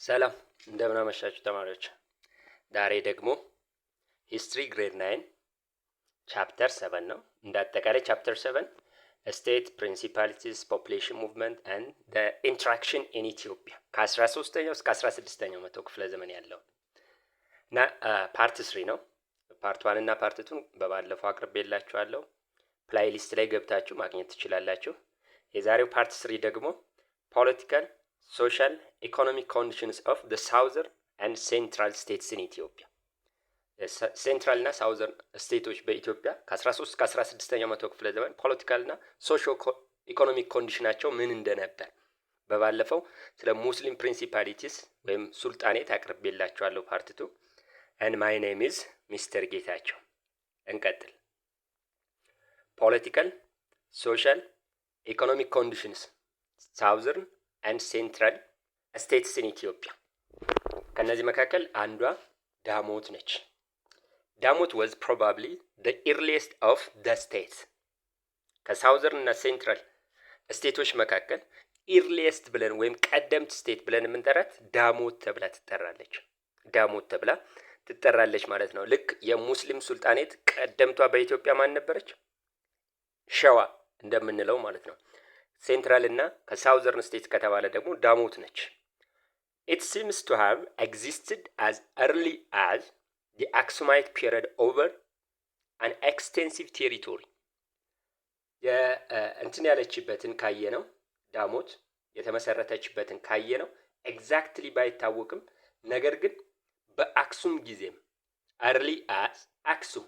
ሰላም እንደምን አመሻችሁ ተማሪዎች። ዛሬ ደግሞ ሂስትሪ ግሬድ 9 ቻፕተር 7 ነው። እንዳጠቃላይ ቻፕተር 7 ስቴት ፕሪንሲፓሊቲስ ፖፑሌሽን ሙቭመንት ኤንድ ዘ ኢንተራክሽን ኢን ኢትዮጵያ ከ13ኛው እስከ 16ኛው መቶ ክፍለ ዘመን ያለው እና ፓርት 3 ነው። ፓርት 1 እና ፓርት 2 በባለፈው አቅርቤላችኋለሁ። ፕሌይሊስት ላይ ገብታችሁ ማግኘት ትችላላችሁ። የዛሬው ፓርት 3 ደግሞ ፖለቲካል ሶሻል ኢኮኖሚክ ኮንዲሽንስ ኦፍ ዘ ሳውዘርን ኤንድ ሴንትራል ስቴትስ ኢን ኢትዮጵያ። ሴንትራል እና ሳውዘርን ስቴቶች በኢትዮጵያ ከ13 እስከ 16ኛው መቶ ክፍለ ዘመን ፖለቲካል እና ሶሾ ኢኮኖሚክ ኮንዲሽናቸው ምን እንደነበር በባለፈው ስለ ሙስሊም ፕሪንሲፓሊቲስ ወይም ሱልጣኔት አቅርቤላችኋለሁ ፓርት 2 and my name is ሚስተር ጌታቸው። እንቀጥል። ፖለቲካል ሶሻል ኢኮኖሚክ ኮንዲሽንስ ሳውዘርን and central states in ኢትዮጵያ። ከነዚህ መካከል አንዷ ዳሞት ነች። ዳሞት was probably the earliest of the states። ከሳውዘርን እና ሴንትራል ስቴቶች መካከል ኢርሊየስት ብለን ወይም ቀደምት ስቴት ብለን የምንጠራት ዳሞት ተብላ ትጠራለች። ዳሞት ተብላ ትጠራለች ማለት ነው። ልክ የሙስሊም ሱልጣኔት ቀደምቷ በኢትዮጵያ ማን ነበረች? ሸዋ እንደምንለው ማለት ነው። ሴንትራል እና ከሳውዘርን ስቴት ከተባለ ደግሞ ዳሞት ነች። It seems to have existed as early as the Aksumite period over an extensive territory። እንትን ያለችበትን ካየ ነው ዳሞት የተመሰረተችበትን ካየ ነው ኤግዛክትሊ ባይታወቅም፣ ነገር ግን በአክሱም ጊዜም early as አክሱም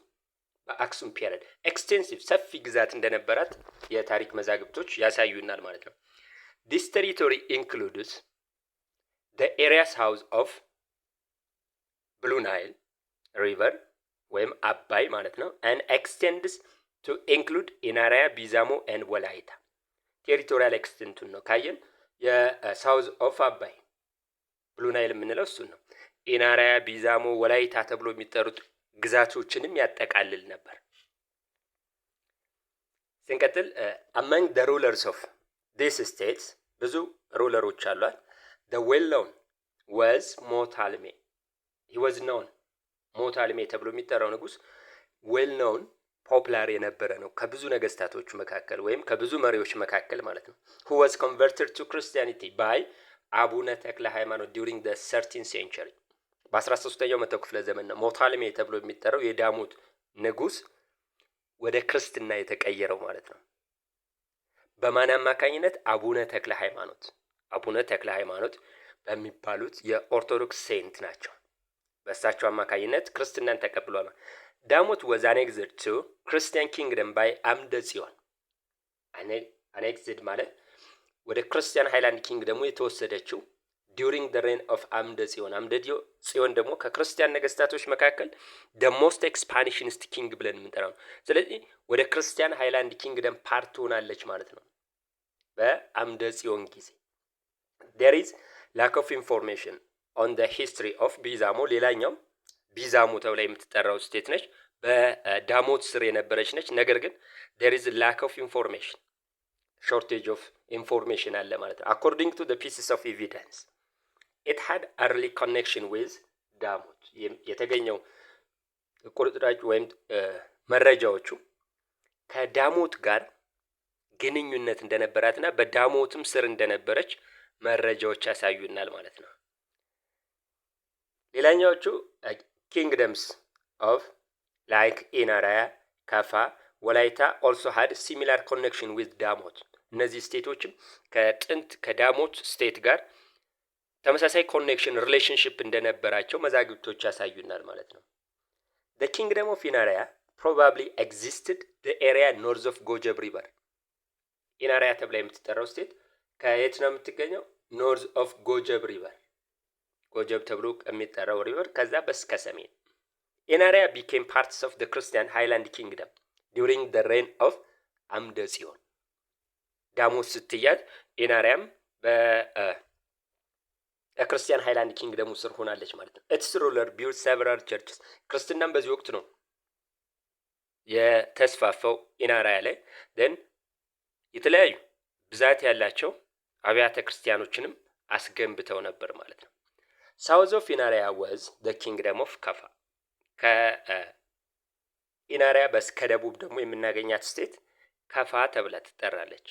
በአክሱም ፔሪድ ኤክስቴንሲቭ ሰፊ ግዛት እንደነበራት የታሪክ መዛግብቶች ያሳዩናል ማለት ነው። This territory includes the area south of Blue Nile River ወይም አባይ ማለት ነው and extends to include ኢናሪያ ቢዛሞ and ወላይታ። ቴሪቶሪያል ኤክስቴንቱን ነው ካየን የሳውዝ ኦፍ አባይ ብሉ ናይል የምንለው እሱን ነው። ኢናሪያ ቢዛሞ ወላይታ ተብሎ የሚጠሩት ግዛቶችንም ያጠቃልል ነበር። ስንቀጥል among the rulers of these states ብዙ ሩለሮች አሏት። the well known was ሞታልሜ he was known ሞታልሜ ተብሎ የሚጠራው ንጉስ well known ፖፑላር የነበረ ነው ከብዙ ነገስታቶች መካከል ወይም ከብዙ መሪዎች መካከል ማለት ነው። who was converted to Christianity by አቡነ ተክለ ሃይማኖት during the 13th century። በ13ኛው መቶ ክፍለ ዘመን ነው ሞታልሜ ተብሎ የሚጠራው የዳሞት ንጉስ ወደ ክርስትና የተቀየረው ማለት ነው። በማን አማካኝነት? አቡነ ተክለ ሃይማኖት። አቡነ ተክለ ሃይማኖት በሚባሉት የኦርቶዶክስ ሴንት ናቸው። በእሳቸው አማካኝነት ክርስትናን ተቀብሏል። ዳሞት was annexed to Christian kingdom by አምደ ጽዮን። annexed ማለት ወደ ክርስቲያን ሃይላንድ ኪንግደሙ የተወሰደችው during the reign of አምደ ጽዮን። አምደ ጽዮን ደግሞ ከክርስቲያን ነገስታቶች መካከል the most expansionist king ብለን የምንጠራው። ስለዚህ ወደ ክርስቲያን ሃይላንድ ኪንግደም ፓርት ሆናለች ማለት ነው በአምደ ጽዮን ጊዜ። there is lack of information on the history of ቢዛሞ። ሌላኛው ቢዛሞ ተብላ የምትጠራው ስቴት ነች። በዳሞት ስር የነበረች ነች። ነገር ግን there is lack of information shortage of information አለ ማለት ነው። according to the pieces of evidence it had early connection with ዳሞት። የተገኘው ቁርጥራጭ ወይም መረጃዎቹ ከዳሞት ጋር ግንኙነት እንደነበራትና በዳሞትም ስር እንደነበረች መረጃዎች ያሳዩናል ማለት ነው። ሌላኛዎቹ ኪንግደምስ ኦፍ ላይክ ኢናሪያ ካፋ ወላይታ also had similar connection with ዳሞት። እነዚህ ስቴቶችም ከጥንት ከዳሞት ስቴት ጋር ተመሳሳይ ኮኔክሽን ሪሌሽንሺፕ እንደነበራቸው መዛግብቶች ያሳዩናል ማለት ነው። the kingdom of ኢናሪያ probably existed the area north of ጎጀብ river። ኢናሪያ ተብላ የምትጠራው ስቴት ከየት ነው የምትገኘው? ኖርዝ ኦፍ ጎጀብ ሪቨር። ጎጀብ ተብሎ የሚጠራው ሪቨር ከዛ በስከ ሰሜን። ኢናሪያ became parts of the Christian Highland Kingdom during the reign of አምደ ጽዮን። ዳሞት ስትያዝ ኢናሪያም በክርስቲያን ሃይላንድ ኪንግደም ስር ሆናለች ማለት ነው። its ruler built several churches። ክርስትናም በዚህ ወቅት ነው የተስፋፋው ኢናሪያ ላይ። then የተለያዩ ብዛት ያላቸው አብያተ ክርስቲያኖችንም አስገንብተው ነበር ማለት ነው። ሳውዝ ኦፍ ኢናሪያ ወዝ ዘ ኪንግደም ኦፍ ከፋ። ከኢናሪያ በስከ ደቡብ ደግሞ የምናገኛት ስቴት ከፋ ተብላ ትጠራለች።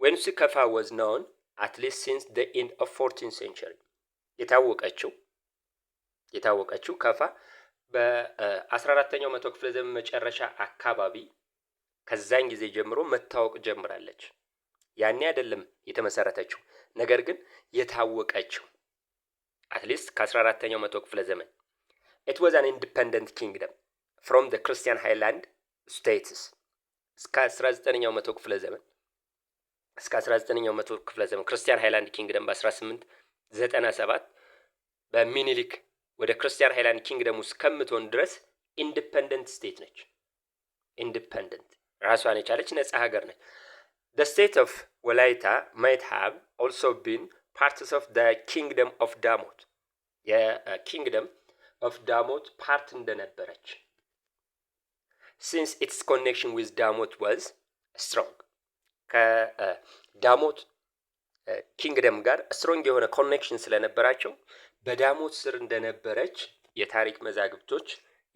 ዌንስ ከፋ ወዝ ናውን አትሊስት ሲንስ ዘ ኢንድ ኦፍ 14th ሴንቸሪ። የታወቀችው ከፋ በ14ኛው መቶ ክፍለ ዘመን መጨረሻ አካባቢ ከዛን ጊዜ ጀምሮ መታወቅ ጀምራለች። ያኔ አይደለም የተመሰረተችው፣ ነገር ግን የታወቀችው አትሊስት ከ14ኛው መቶ ክፍለ ዘመን። ኢት ዋዝ አን ኢንዲፔንደንት ኪንግደም ፍሮም ዘ ክርስቲያን ሃይላንድ ስቴትስ። እስከ 19ኛው መቶ ክፍለ ዘመን ክርስቲያን ሃይላንድ ኪንግደም በ1897 በሚኒሊክ ወደ ክርስቲያን ሃይላንድ ኪንግደም ውስጥ ከምትሆን ድረስ ኢንዲፔንደንት ስቴት ነች። ኢንዲፔንደንት ራሷን የቻለች ነጻ ሀገር ነች። The state of Walaita might have also been parts of the kingdom of Damot. የኪንግደም ኦፍ ዳሞት ፓርት እንደነበረች since its connection with Damot was strong. ከዳሞት ኪንግደም ጋር ስትሮንግ የሆነ ኮኔክሽን ስለነበራቸው በዳሞት ስር እንደነበረች የታሪክ መዛግብቶች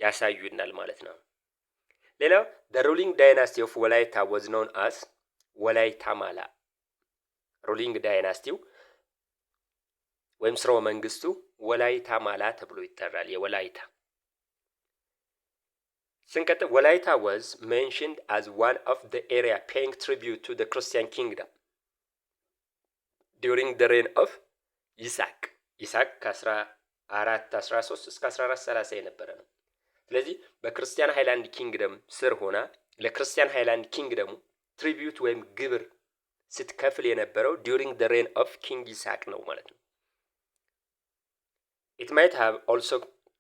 ያሳዩናል ማለት ነው። ሌላው the ruling dynasty of Walaita was known as ወላይታ ማላ። ሩሊንግ ዳይናስቲው ወይም ስርወ መንግስቱ ወላይታ ማላ ተብሎ ይጠራል። የወላይታ ስንቀጥል ወላይታ was mentioned as one of the area paying tribute to the Christian kingdom during the reign of ይስሐቅ ከ1413 እስከ 1430 የነበረ ነው። ስለዚህ በክርስቲያን ሃይላንድ ኪንግደም ስር ሆና ለክርስቲያን ሃይላንድ ኪንግደሙ ትሪቢዩት ወይም ግብር ስትከፍል የነበረው ዲዩሪንግ ዘ ሬን ኦፍ ኪንግ ይስሐቅ ነው ማለት ነው። ኢት ማይት ሃቭ ኦልሶ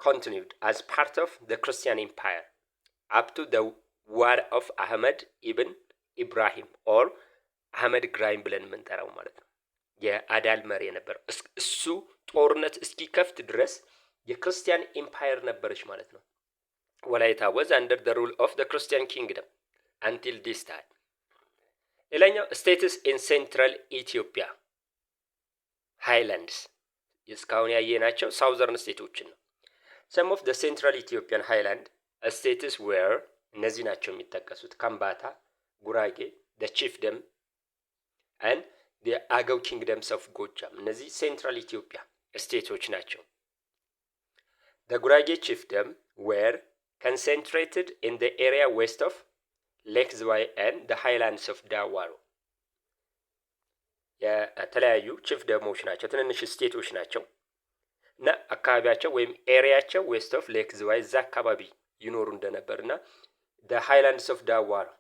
ኮንቲኒውድ አዝ ፓርት ኦፍ ዘ ክርስቲያን ኢምፓየር አፕ ቱ ዘ ዋር ኦፍ አህመድ ኢብን ኢብራሂም ኦር አህመድ ግራይም ብለን የምንጠራው ማለት ነው። የአዳል መሪ የነበረው እሱ ጦርነት እስኪከፍት ድረስ የክርስቲያን ኢምፓየር ነበረች ማለት ነው። ወላይታ ወዝ አንደር ዘ ሩል ኦፍ ዘ ክርስቲያን ኪንግደም አንቲል ዲስ ታይም። ሌላኛው ስቴትስ ኢን ሴንትራል ኢትዮጵያ ሃይላንድስ። እስካሁን ያየናቸው ሳውዘርን ስቴቶችን ነው። ሰም ኦፍ ዘ ሴንትራል ኢትዮጵያን ሃይላንድ ስቴትስ ዌር እነዚህ ናቸው የሚጠቀሱት ካምባታ፣ ጉራጌ፣ ዘ ቺፍደም አንድ ዘ አገው ኪንግደምስ ኦፍ ጎጃም። እነዚህ ሴንትራል ኢትዮጵያ ስቴቶች ናቸው። ዘ ጉራጌ ቺፍደም ዌር concentrated in the area west of Lake Zwai and the highlands of Dawaro. የተለያዩ ቺፍደሞች ናቸው፣ ትንንሽ ስቴቶች ናቸው እና አካባቢያቸው ወይም ኤሪያቸው ዌስት ኦፍ ሌክ ዝዋይ እዛ አካባቢ ይኖሩ እንደነበር እና the highlands of Dawaro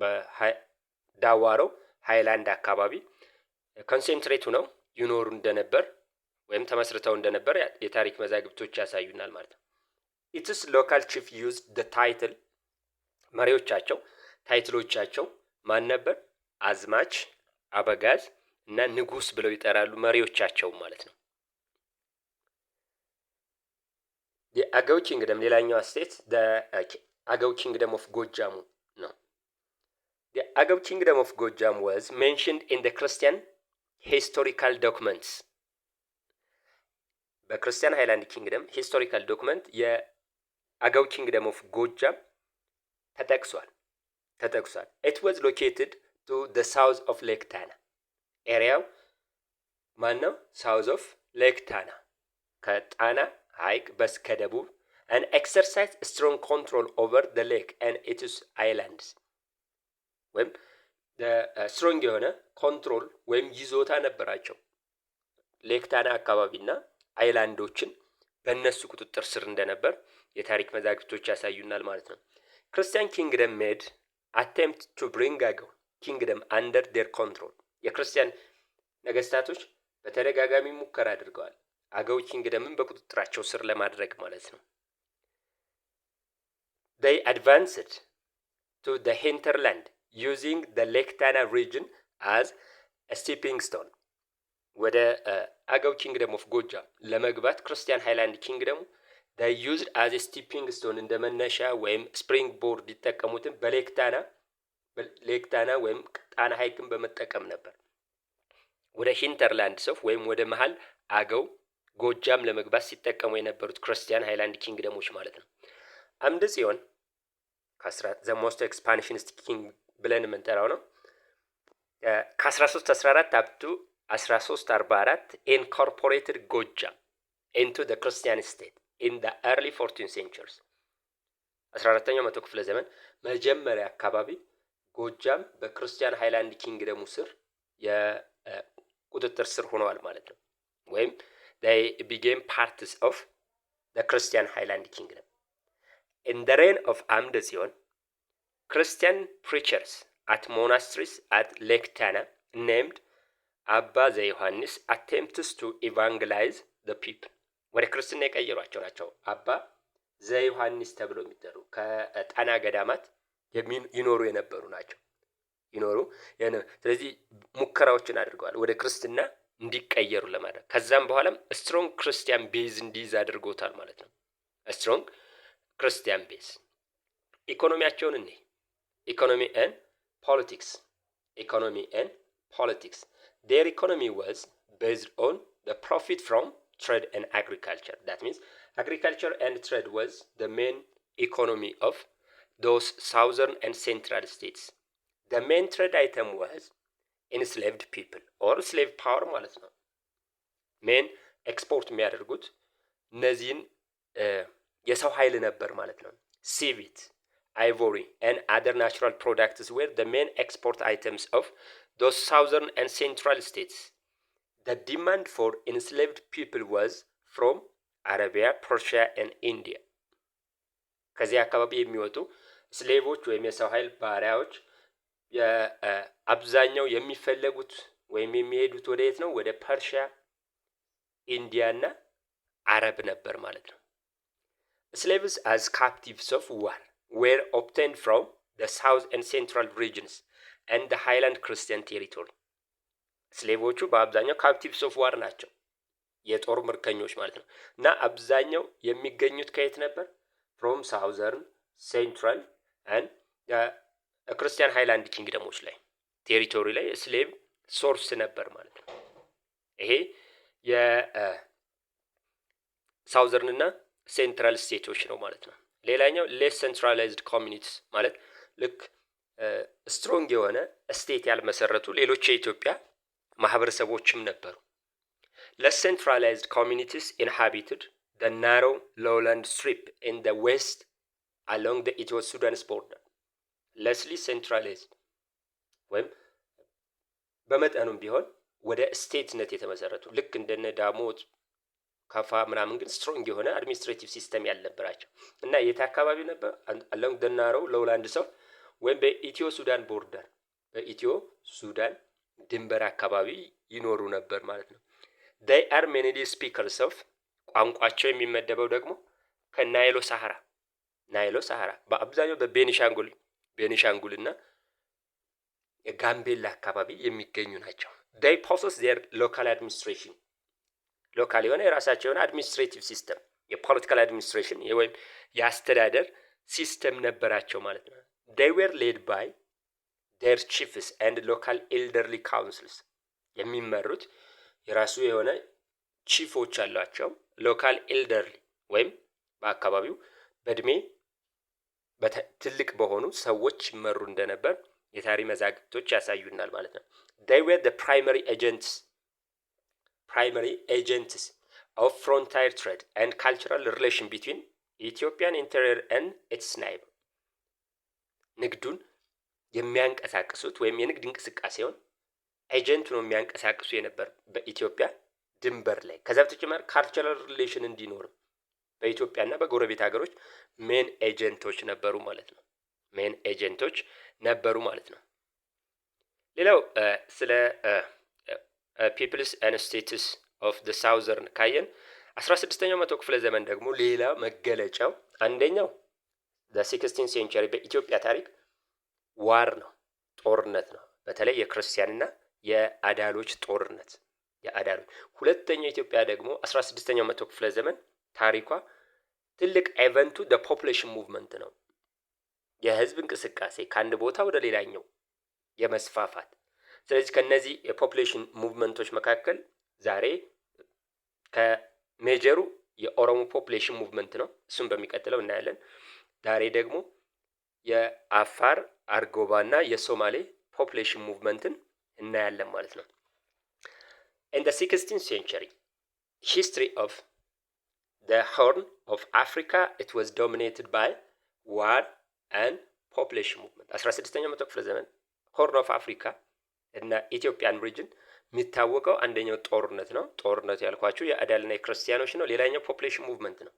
በዳዋሮ ሃይላንድ አካባቢ ኮንሰንትሬቱ ነው ይኖሩ እንደነበር ወይም ተመስርተው እንደነበር የታሪክ መዛግብቶች ያሳዩናል ማለት ነው። ኢትስ ሎካል ቺፍ ዩዝድ the title መሪዎቻቸው ታይትሎቻቸው ማን ነበር? አዝማች፣ አበጋዝ እና ንጉስ ብለው ይጠራሉ መሪዎቻቸው ማለት ነው። የአገው ኪንግደም ሌላኛው ስቴት አገው ኪንግደም ኦፍ ጎጃሙ ነው። የአገው ኪንግደም ኦፍ ጎጃም was mentioned in the Christian historical documents። በክርስቲያን ሃይላንድ ኪንግደም ሂስቶሪካል ዶክመንት የአገው ኪንግደም ኦፍ ጎጃም ተጠቅሷል። It was located to the south of Lake Tana። ኤሪያው ማን ነው? ሳውዝ ኦፍ ሌክ ታና ከጣና ሐይቅ በስከ ደቡብ and exercise strong control over the lake and its islands። ወይም ስትሮንግ የሆነ ኮንትሮል ወይም ይዞታ ነበራቸው ሌክ ታና አካባቢና አይላንዶችን በእነሱ ቁጥጥር ስር እንደነበር የታሪክ መዛግብቶች ያሳዩናል ማለት ነው። ክርስቲያን ኪንግደም ሜድ አቴምፕት ቱ ብሪንግ አገው ኪንግደም አንደር ዴር ኮንትሮል። የክርስቲያን ነገስታቶች በተደጋጋሚ ሙከራ አድርገዋል አገው ኪንግደምን በቁጥጥራቸው ስር ለማድረግ ማለት ነው። they advanced to the hinterland using the Lake Tana region as a stepping stone። ወደ አገው ኪንግደም ኦፍ ጎጃም ለመግባት ክርስቲያን ሃይላንድ ኪንግደሙ they used as a stepping stone እንደ መነሻ ወይም ስፕሪንግ ቦርድ ይጠቀሙትን በሌክ ታና ወይም ጣና ሐይቅን በመጠቀም ነበር ወደ ሂንተርላንድ ሰፍ ወይም ወደ መሃል አገው ጎጃም ለመግባት ሲጠቀሙ የነበሩት ክርስቲያን ሃይላንድ ኪንግደሞች ማለት ነው። አምደ ጽዮን ዘ ሞስት ኤክስፓንሽኒስት ኪንግ ብለን የምንጠራው ነው። ከ1314 አፕ ቱ 1344 ኢንኮርፖሬትድ ጎጃም ኢንቱ ዘ ክርስቲያን ስቴት ኢን ዘ ኤርሊ 14 ሴንቸሪስ 14ኛው መቶ ክፍለ ዘመን መጀመሪያ አካባቢ ጎጃም በክርስቲያን ሃይላንድ ኪንግደሙ ስር የቁጥጥር ስር ሆነዋል ማለት ነው። ወይም they became parts of the Christian Highland Kingdom. In the reign of Amda Zion, Christian preachers at monasteries at Lake Tana named Abba ዘዮሐንስ attempts to evangelize the people. ወደ ክርስትና የቀየሯቸው ናቸው። አባ ዘዮሐንስ ተብሎ የሚጠሩ ከጣና ገዳማት ይኖሩ የነበሩ ናቸው። ስለዚህ ሙከራዎችን አድርገዋል ወደ ክርስትና እንዲቀየሩ ለማድረግ። ከዛም በኋላም ስትሮንግ ክርስቲያን ቤዝ እንዲይዝ አድርጎታል ማለት ነው። ስትሮንግ ክርስቲያን ቤዝ። ኢኮኖሚያቸውን እኔ ኢኮኖሚ ኤንድ ፖለቲክስ their economy was based on the profit from trade and agriculture. That means agriculture and trade was the main economy of those southern and central states. The main trade item was enslaved people or slave power ማለት ነው። ሜን ኤክስፖርት የሚያደርጉት እነዚህን የሰው ኃይል ነበር ማለት ነው። ሲቪት ivory and other natural products were the main export items of those southern and central states. The demand for enslaved people was from Arabia, Persia and India. ከዚህ አካባቢ የሚወጡ ስሌቮች ወይም የሰው ኃይል ባሪያዎች አብዛኛው የሚፈለጉት ወይም የሚሄዱት ወደ የት ነው? ወደ ፐርሺያ፣ ኢንዲያ እና አረብ ነበር ማለት ነው። Slaves as captives of war were obtained from the south and central regions and the highland Christian territory. ስሌቮቹ በአብዛኛው ካፕቲቭስ ኦፍ ዋር ናቸው፣ የጦር ምርኮኞች ማለት ነው። እና አብዛኛው የሚገኙት ከየት ነበር? ፍሮም ሳውዘርን ሴንትራል አንድ ክርስቲያን ሃይላንድ ኪንግደሞች ላይ ቴሪቶሪ ላይ ስሌቭ ሶርስ ነበር ማለት ነው። ይሄ የሳውዘርን እና ሴንትራል ስቴቶች ነው ማለት ነው። ሌላኛው ሌስ ሴንትራላይዝድ ኮሚኒቲስ ማለት ልክ ስትሮንግ የሆነ ስቴት ያልመሰረቱ ሌሎች የኢትዮጵያ ማህበረሰቦችም ነበሩ። less centralized communities inhabited the narrow lowland strip in the west along the Ethio-Sudan's border. lessly centralized ወይም በመጠኑም ቢሆን ወደ ስቴትነት የተመሰረቱ ልክ እንደነ ዳሞት ካፋ ምናምን ግን ስትሮንግ የሆነ አድሚኒስትሬቲቭ ሲስተም ያልነበራቸው እና የት አካባቢ ነበር? along the narrow lowland strip ወይም በኢትዮ ሱዳን ቦርደር በኢትዮ ሱዳን ድንበር አካባቢ ይኖሩ ነበር ማለት ነው። they are mainly speakers of ቋንቋቸው የሚመደበው ደግሞ ከናይሎ ሳሃራ በአብዛኛው በቤኒሻንጉል እና ጋምቤላ አካባቢ የሚገኙ ናቸው። they possess their local administration ሎካል የሆነ የራሳቸው የሆነ አድሚኒስትሬቲቭ ሲስተም የፖለቲካል አድሚኒስትሬሽን ወይም የአስተዳደር ሲስተም ነበራቸው ማለት ነው። they were led by their chiefs and local elderly councils የሚመሩት የራሱ የሆነ ቺፎች አሏቸው። ሎካል ኤልደርሊ ወይም በአካባቢው በእድሜ ትልቅ በሆኑ ሰዎች ይመሩ እንደነበር የታሪክ መዛግብቶች ያሳዩናል ማለት ነው። they were the primary agents of frontier trade and cultural relation between Ethiopian interior and its neighbor. ንግዱን የሚያንቀሳቅሱት ወይም የንግድ እንቅስቃሴውን ኤጀንት ነው የሚያንቀሳቅሱ የነበር በኢትዮጵያ ድንበር ላይ። ከዛ በተጨማሪ ካልቸራል ሪሌሽን እንዲኖር በኢትዮጵያና በጎረቤት ሀገሮች ሜን ኤጀንቶች ነበሩ ማለት ነው። ሌላው ስለ ፒፕልስ ኤንድ ስቴትስ ኦፍ ዘ ሳውዘርን ካየን 16ኛው መቶ ክፍለ ዘመን ደግሞ ሌላ መገለጫው አንደኛው ዘ 16th ሴንቸሪ በኢትዮጵያ ታሪክ ዋር ነው፣ ጦርነት ነው። በተለይ የክርስቲያንና የአዳሎች ጦርነት ሁለተኛው ኢትዮጵያ ደግሞ 16ኛው መቶ ክፍለ ዘመን ታሪኳ ትልቅ ኢቨንቱ ዘ ፖፑሌሽን ሙቭመንት ነው። የህዝብ እንቅስቃሴ ከአንድ ቦታ ወደ ሌላኛው የመስፋፋት። ስለዚህ ከነዚህ የፖፑሌሽን ሙቭመንቶች መካከል ዛሬ ሜጀሩ የኦሮሞ ፖፕሌሽን ሙቭመንት ነው። እሱም በሚቀጥለው እናያለን። ዛሬ ደግሞ የአፋር አርጎባና የሶማሌ ፖፕሌሽን ሙቭመንትን እናያለን ማለት ነው። In the 16th century, history of the Horn of Africa, it was dominated by war and population movement. 16ኛው መቶ ክፍለ ዘመን ሆርን ኦፍ አፍሪካ እና ኢትዮጵያን ሪጅን የሚታወቀው አንደኛው ጦርነት ነው። ጦርነት ያልኳችሁ የአዳልና የክርስቲያኖች ነው። ሌላኛው ፖፕሌሽን ሙቭመንት ነው።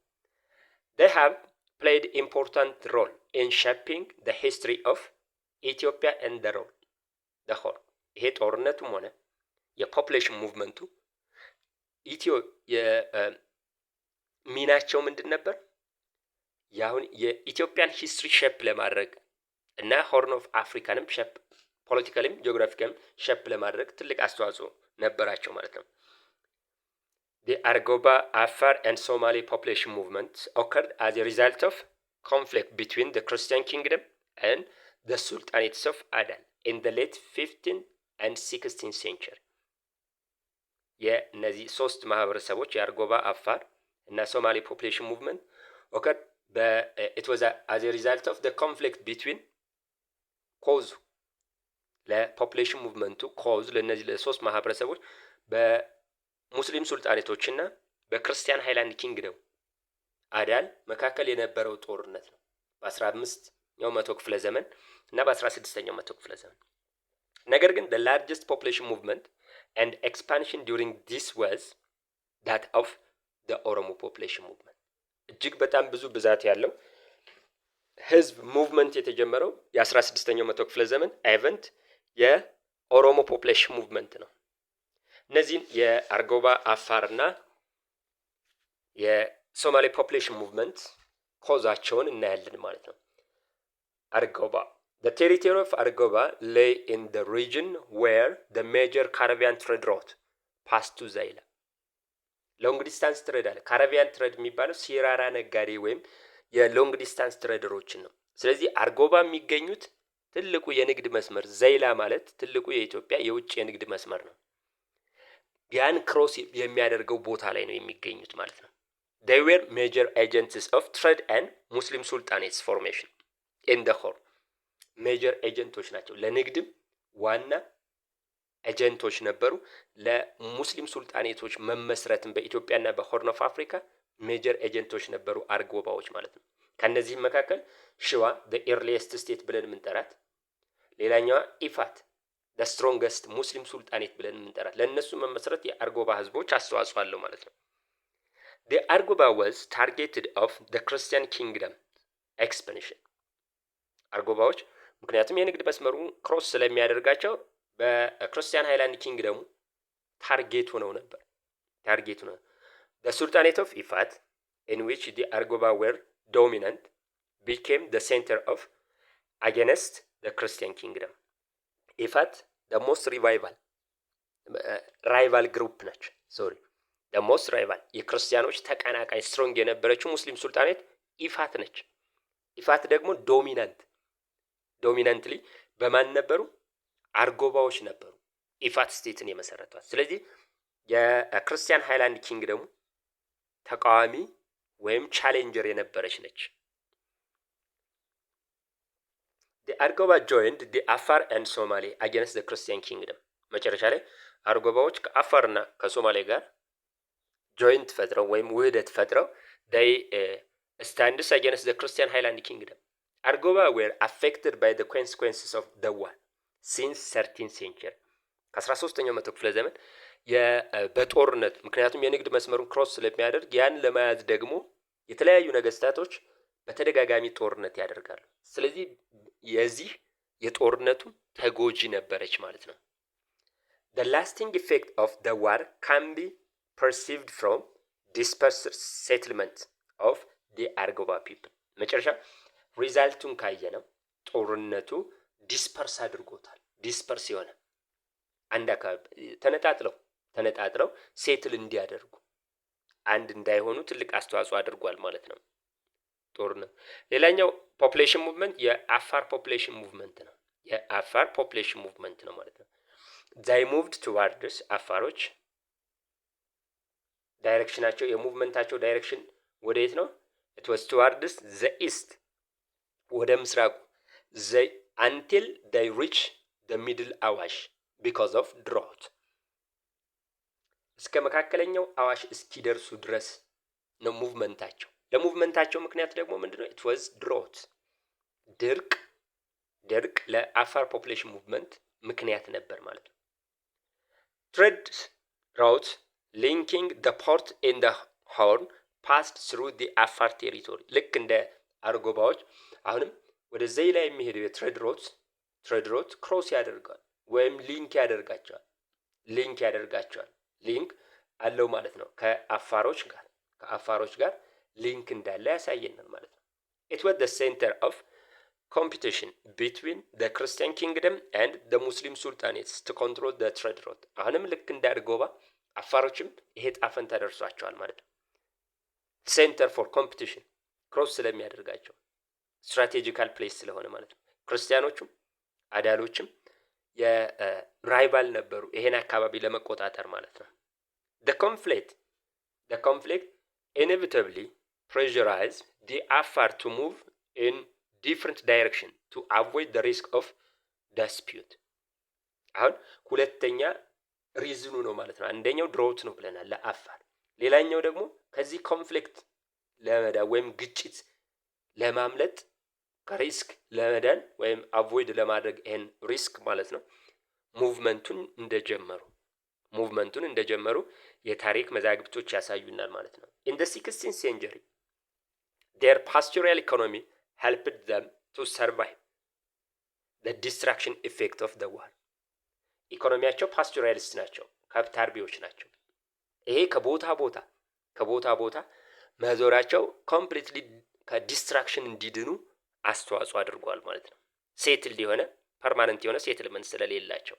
They have played important role in shaping the history of Ethiopia and the whole. ይሄ ጦርነቱም ሆነ የፖፕሌሽን ሙቭመንቱ ሚናቸው ምንድን ነበር? ያሁን የኢትዮጵያን ሂስትሪ ሼፕ ለማድረግ እና ሆርን ኦፍ አፍሪካንም ሼፕ ፖለቲካሊም ጂኦግራፊካልም ሼፕ ለማድረግ ትልቅ አስተዋጽኦ ነበራቸው ማለት ነው። The Argoba, Afar and Somali population movements occurred as a result of conflict between the Christian kingdom and the sultanates of Adal in the late 15th and 16th century. የእነዚህ ሶስት ማህበረሰቦች የአርጎባ፣ አፋር እና ሶማሊ ፖፕሌሽን ሙቭመንት occurred it was as a result of the conflict between ኮዝ ለፖፕሌሽን ሙቭመንቱ ኮዝ ለእነዚህ ለሶስት ማህበረሰቦች በሙስሊም ሱልጣኔቶችና በክርስቲያን ሃይላንድ ኪንግደም አዳል መካከል የነበረው ጦርነት ነው በ15ኛው መቶ ክፍለ ዘመን እና በ16ኛው መቶ ክፍለ ዘመን። ነገር ግን the largest population movement and expansion during this was that of the Oromo population movement. እጅግ በጣም ብዙ ብዛት ያለው ህዝብ ሙቭመንት የተጀመረው የ16ኛው መቶ ክፍለ ዘመን ኢቨንት የኦሮሞ ፖፕሌሽን ሙቭመንት ነው። እነዚህን የአርጎባ፣ አፋርና የሶማሌ ፖፕሌሽን ሙቭመንት ኮዛቸውን እናያለን ማለት ነው። አርጎባ The territory of Argoba lay in the region where the major Caribbean trade route passed to Zaila. ሎንግ ዲስታንስ ትሬድ አለ። ካራቢያን ትሬድ የሚባለው ሲራራ ነጋዴ ወይም የሎንግ ዲስታንስ ትሬደሮችን ነው። ስለዚህ አርጎባ የሚገኙት ትልቁ የንግድ መስመር ዘይላ ማለት ትልቁ የኢትዮጵያ የውጭ የንግድ መስመር ነው። ያን ክሮስ የሚያደርገው ቦታ ላይ ነው የሚገኙት ማለት ነው። They were major agents of trade and Muslim sultanates formation in the whole. ሜጀር ኤጀንቶች ናቸው። ለንግድም ዋና ኤጀንቶች ነበሩ። ለሙስሊም ሱልጣኔቶች መመስረትም በኢትዮጵያና በሆርን ኦፍ አፍሪካ ሜጀር ኤጀንቶች ነበሩ አርጎባዎች ማለት ነው። ከነዚህም መካከል ሽዋ the earliest state ብለን የምንጠራት፣ ሌላኛዋ ኢፋት the strongest ሙስሊም ሱልጣኔት ብለን የምንጠራት፣ ለእነሱ መመስረት የአርጎባ ህዝቦች አስተዋጽኦ አለው ማለት ነው። The Argoba was targeted of the Christian kingdom expansion. አርጎባዎች ምክንያቱም የንግድ መስመሩን ክሮስ ስለሚያደርጋቸው በክርስቲያን ሃይላንድ ኪንግደሙ ታርጌት ሆነው ነበር። The Sultanate of Ifat, in which the Argoba were dominant, became the center of against the Christian kingdom. Ifat the most rival group ናቸው። the most rival የክርስቲያኖች ተቀናቃኝ ስትሮንግ የነበረችው ሙስሊም ሱልጣኔት ኢፋት ነች። ኢፋት ደግሞ ዶሚናንትሊ በማን ነበሩ? አርጎባዎች ነበሩ ኢፋት ስቴትን የመሰረቷት። ስለዚህ የክርስቲያን ሃይላንድ ኪንግደሙ ተቃዋሚ ወይም ቻሌንጀር የነበረች ነች። the Argoba joined the Afar and Somali against the Christian kingdom. መጨረሻ ላይ አርጎባዎች ከአፋርና ከሶማሌ ጋር ጆይንት ፈጥረው ወይም ውህደት ፈጥረው they stands against the Christian Highland Kingdom. Argoba were affected by the consequences of the war since 13th century. ከ13ኛው መቶ ክፍለ ዘመን በጦርነት ምክንያቱም የንግድ መስመሩን ክሮስ ስለሚያደርግ ያን ለማያዝ ደግሞ የተለያዩ ነገስታቶች በተደጋጋሚ ጦርነት ያደርጋሉ። ስለዚህ የዚህ የጦርነቱ ተጎጂ ነበረች ማለት ነው። The lasting effect of the war can be perceived from dispersed settlement of the Argoba people. መጨረሻ ሪዛልቱን ካየነው ጦርነቱ ዲስፐርስ አድርጎታል። ዲስፐርስ የሆነ አንድ አካባቢ ተነጣጥለው ሴትል እንዲያደርጉ አንድ እንዳይሆኑ ትልቅ አስተዋጽኦ አድርጓል ማለት ነው ጦርነቱ። ሌላኛው ፖፑሌሽን ሙቭመንት የአፋር ፖፑሌሽን ሙቭመንት ነው ማለት ነው። They moved towards አፋሮች ዳይሬክሽናቸው የሙቭመንታቸው ዳይሬክሽን ወዴት ነው? it was towards the east ወደ ምስራቁ until they reach the middle አዋሽ because of drought እስከ መካከለኛው አዋሽ እስኪደርሱ ድረስ ነው ሙቭመንታቸው። ለሙቭመንታቸው ምክንያት ደግሞ ምንድነው? it was drought ድርቅ ለአፋር ፖፑሌሽን ሙቭመንት ምክንያት ነበር ማለት ነው። trade route linking the port in the horn passed through the Afar territory ልክ እንደ አርጎባዎች አሁንም ወደ ዘይላ የሚሄዱ የትሬድ ሮት ክሮስ ያደርጋል ወይም ሊንክ ያደርጋቸዋል ሊንክ አለው ማለት ነው። ከአፋሮች ጋር ሊንክ እንዳለ ያሳየናል ማለት ነው። it was the center of competition between the Christian kingdom and the Muslim sultanates to control the trade route አሁንም ልክ እንደ አርጎባ አፋሮችም ይሄ ጣፈን ተደርሷቸዋል ማለት ነው። ሴንተር ፎር ኮምፒቲሽን ክሮስ ስለሚያደርጋቸው ስትራቴጂካል ፕሌስ ስለሆነ ማለት ነው። ክርስቲያኖቹም አዳሎችም የራይቫል ነበሩ ይሄን አካባቢ ለመቆጣጠር ማለት ነው። the conflict inevitably pressurized the Afar to move in different direction to avoid the risk of dispute አሁን ሁለተኛ ሪዝኑ ነው ማለት ነው። አንደኛው ድሮት ነው ብለናል ለአፋር፣ ሌላኛው ደግሞ ከዚህ ኮንፍሊክት ለመዳን ወይም ግጭት ለማምለጥ ከሪስክ ለመዳን ወይም አቮይድ ለማድረግ ይሄን ሪስክ ማለት ነው ሙቭመንቱን እንደጀመሩ የታሪክ መዛግብቶች ያሳዩናል ማለት ነው። in the 16th century their pastoral economy helped them to survive the destruction effect of the war ኢኮኖሚያቸው ፓስቶራሊስት ናቸው፣ ከብት አርቢዎች ናቸው። ይሄ ከቦታ ቦታ መዞራቸው ኮምፕሊትሊ ከዲስትራክሽን እንዲድኑ አስተዋጽኦ አድርጓል ማለት ነው። ሴትል የሆነ ፐርማነንት የሆነ ሴትልመንት ስለሌላቸው።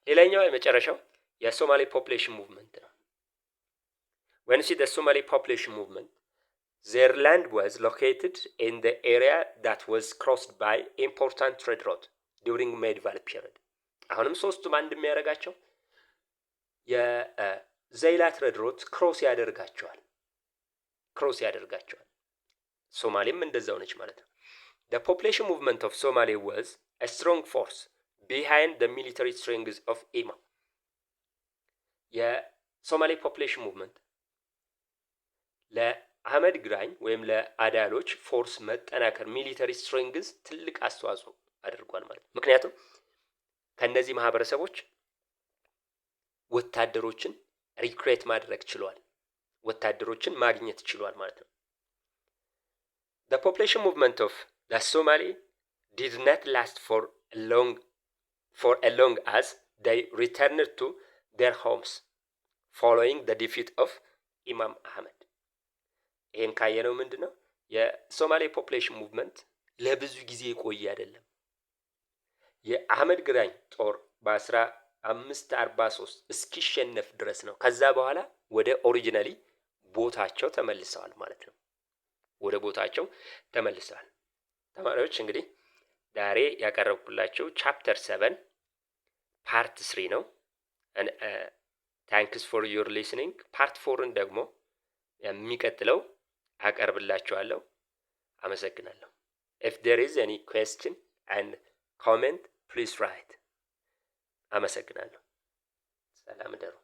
ሌላኛው የመጨረሻው የሶማሊ ፖፑሌሽን ሙቭመንት ነው። when see the Somali population movement their land was located in the area that was crossed by important trade route during medieval period አሁንም ሶስቱም አንድ የሚያደርጋቸው የዘይላ ትሬድ ሮት ክሮስ ያደርጋቸዋል። ሶማሌም እንደዛው ነች ማለት ነው። the population movement of Somalia was a strong force behind the military strength of Imam የሶማሊ ፖፑሌሽን ሙቭመንት ለአህመድ ግራኝ ወይም ለአዳሎች ፎርስ መጠናከር ሚሊተሪ ስትሬንግዝ ትልቅ አስተዋጽኦ አድርጓል ማለት ነው። ምክንያቱም ከነዚህ ማህበረሰቦች ወታደሮችን ሪክሬት ማድረግ ችሏል፣ ወታደሮችን ማግኘት ችሏል ማለት ነው። the population movement of the Somali did not last for long as they returned to their homes following the defeat of Imam Ahmed ይሄን ካየነው ምንድነው የሶማሊ ፖፑሌሽን ሙቭመንት ለብዙ ጊዜ ቆየ አይደለም። የአህመድ ግራኝ ጦር በ1543 እስኪሸነፍ ድረስ ነው። ከዛ በኋላ ወደ ኦሪጂናሊ ቦታቸው ተመልሰዋል ማለት ነው። ተማሪዎች እንግዲህ ዛሬ ያቀረብኩላችሁ ቻፕተር 7 ፓርት 3 ነው። ታንክስ ፎር ዩር ሊስኒንግ። ፓርት 4ን ደግሞ የሚቀጥለው አቀርብላችኋለሁ። አመሰግናለሁ። if there is any question and comment please write። አመሰግናለሁ። ሰላም ደሩ።